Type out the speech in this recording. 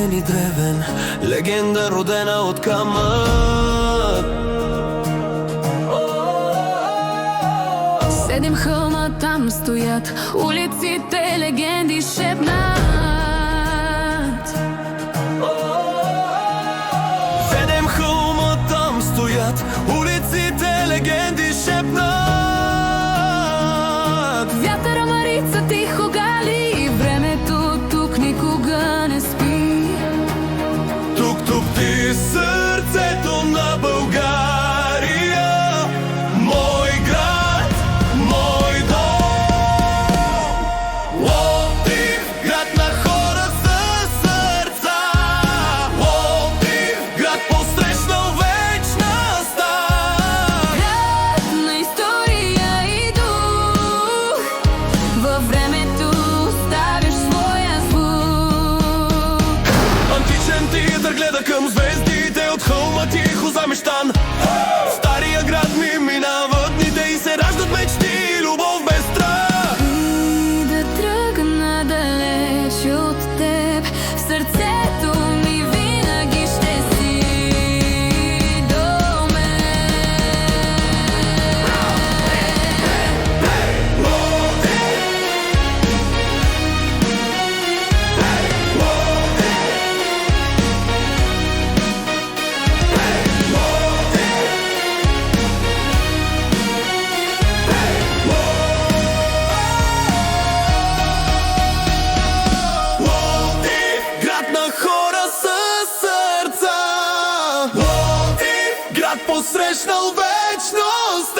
каменен и древен, легенда родена от камък. Седем хълма, там стоят улиците, легенди шепнат. Седем хълма, там стоят улиците, легенди шепнат. Вятъра марица тихо гали, времето тук никога не спи. Тук топти сърцето на България, мой град, мой дом. Пловдив, град на хора със сърца. Пловдив, град посрещнал вечността. Град на история и дух, във времето ставиш своя звук. Античен театър гледа към звездите, от хълма тихо замещан. В стария град ми минават дните и се раждат мечти и любов без страх. И да тръгна далеч от теб, в сърцето ми винаги ще си до мен. Пловдив, град на хора със сърца. Пловдив, град посрещнал вечност.